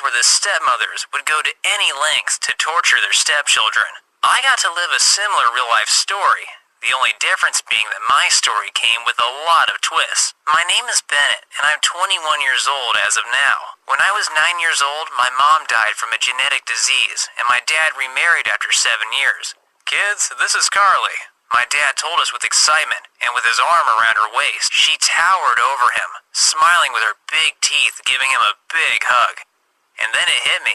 where the stepmothers would go to any lengths to torture their stepchildren. I got to live a similar real-life story, the only difference being that my story came with a lot of twists. My name is Bennett, and I'm 21 years old as of now. When I was 9 years old, my mom died from a genetic disease, and my dad remarried after 7 years. Kids, this is Carly. My dad told us with excitement, and with his arm around her waist, she towered over him, smiling with her big teeth, giving him a big hug. And then it hit me.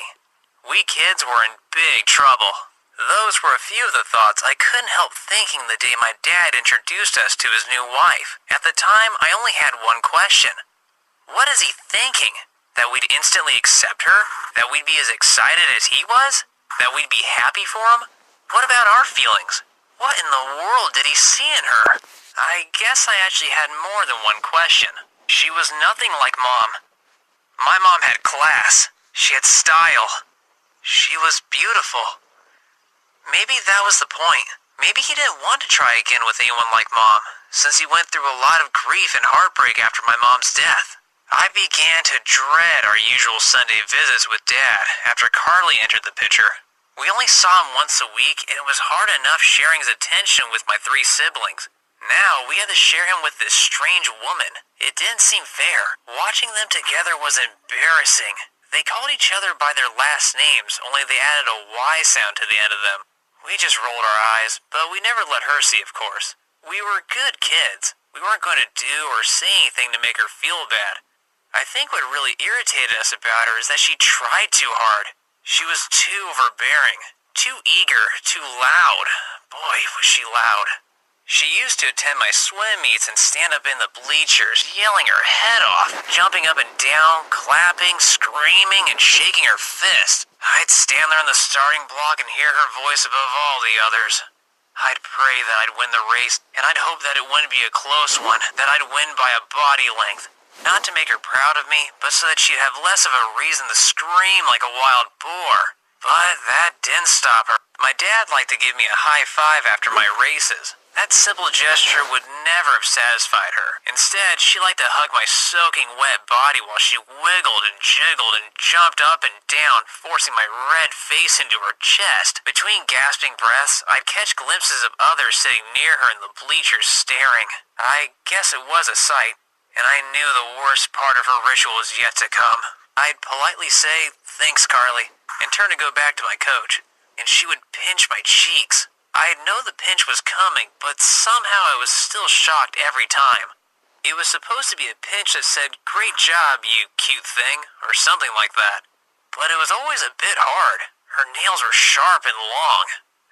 We kids were in big trouble. Those were a few of the thoughts I couldn't help thinking the day my dad introduced us to his new wife. At the time, I only had one question. What is he thinking? That we'd instantly accept her? That we'd be as excited as he was? That we'd be happy for him? What about our feelings? What in the world did he see in her? I guess I actually had more than one question. She was nothing like Mom. My mom had class. She had style. She was beautiful. Maybe that was the point. Maybe he didn't want to try again with anyone like Mom, since he went through a lot of grief and heartbreak after my mom's death. I began to dread our usual Sunday visits with Dad after Carly entered the picture. We only saw him once a week, and it was hard enough sharing his attention with my 3 siblings. Now, we had to share him with this strange woman. It didn't seem fair. Watching them together was embarrassing. They called each other by their last names, only they added a Y sound to the end of them. We just rolled our eyes, but we never let her see, of course. We were good kids. We weren't going to do or say anything to make her feel bad. I think what really irritated us about her is that she tried too hard. She was too overbearing, too eager, too loud. Boy, was she loud. She used to attend my swim meets and stand up in the bleachers, yelling her head off, jumping up and down, clapping, screaming, and shaking her fist. I'd stand there on the starting block and hear her voice above all the others. I'd pray that I'd win the race, and I'd hope that it wouldn't be a close one, that I'd win by a body length. Not to make her proud of me, but so that she'd have less of a reason to scream like a wild boar. But that didn't stop her. My dad liked to give me a high five after my races. That simple gesture would never have satisfied her. Instead, she liked to hug my soaking wet body while she wiggled and jiggled and jumped up and down, forcing my red face into her chest. Between gasping breaths, I'd catch glimpses of others sitting near her in the bleachers staring. I guess it was a sight, and I knew the worst part of her ritual was yet to come. I'd politely say, "Thanks, Carly," and turn to go back to my coach, and she would pinch my cheeks. I'd know the pinch was coming, but somehow I was still shocked every time. It was supposed to be a pinch that said, "Great job, you cute thing," or something like that. But it was always a bit hard. Her nails were sharp and long.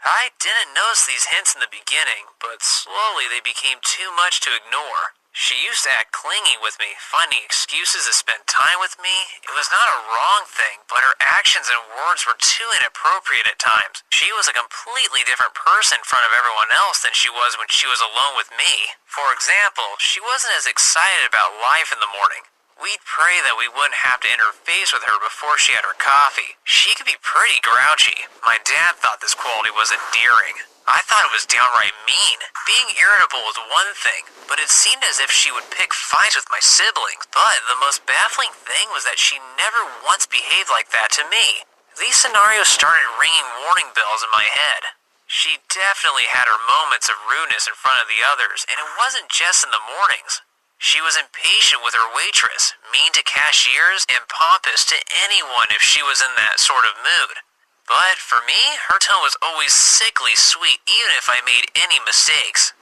I didn't notice these hints in the beginning, but slowly they became too much to ignore. She used to act clingy with me, finding excuses to spend time with me. It was not a wrong thing, but her actions and words were too inappropriate at times. She was a completely different person in front of everyone else than she was when she was alone with me. For example, she wasn't as excited about life in the morning. We'd pray that we wouldn't have to interface with her before she had her coffee. She could be pretty grouchy. My dad thought this quality was endearing. I thought it was downright mean. Being irritable was one thing, but it seemed as if she would pick fights with my siblings. But the most baffling thing was that she never once behaved like that to me. These scenarios started ringing warning bells in my head. She definitely had her moments of rudeness in front of the others, and it wasn't just in the mornings. She was impatient with her waitress, mean to cashiers, and pompous to anyone if she was in that sort of mood. But for me, her tone was always sickly sweet, even if I made any mistakes.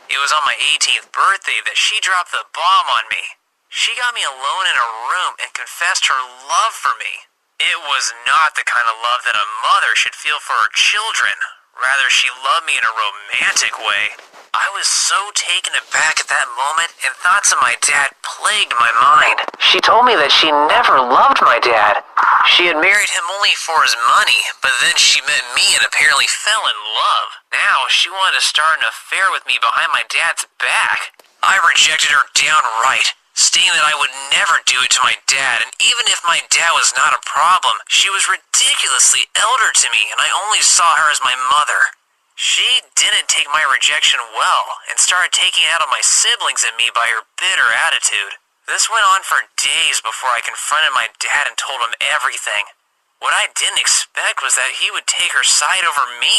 It was on my 18th birthday that she dropped the bomb on me. She got me alone in a room and confessed her love for me. It was not the kind of love that a mother should feel for her children. Rather, she loved me in a romantic way. I was so taken aback at that moment, and thoughts of my dad plagued my mind. She told me that she never loved my dad. She had married him only for his money, but then she met me and apparently fell in love. Now, she wanted to start an affair with me behind my dad's back. I rejected her downright, stating that I would never do it to my dad, and even if my dad was not a problem, she was ridiculously elder to me, and I only saw her as my mother. She didn't take my rejection well, and started taking it out on my siblings and me by her bitter attitude. This went on for days before I confronted my dad and told him everything. What I didn't expect was that he would take her side over me.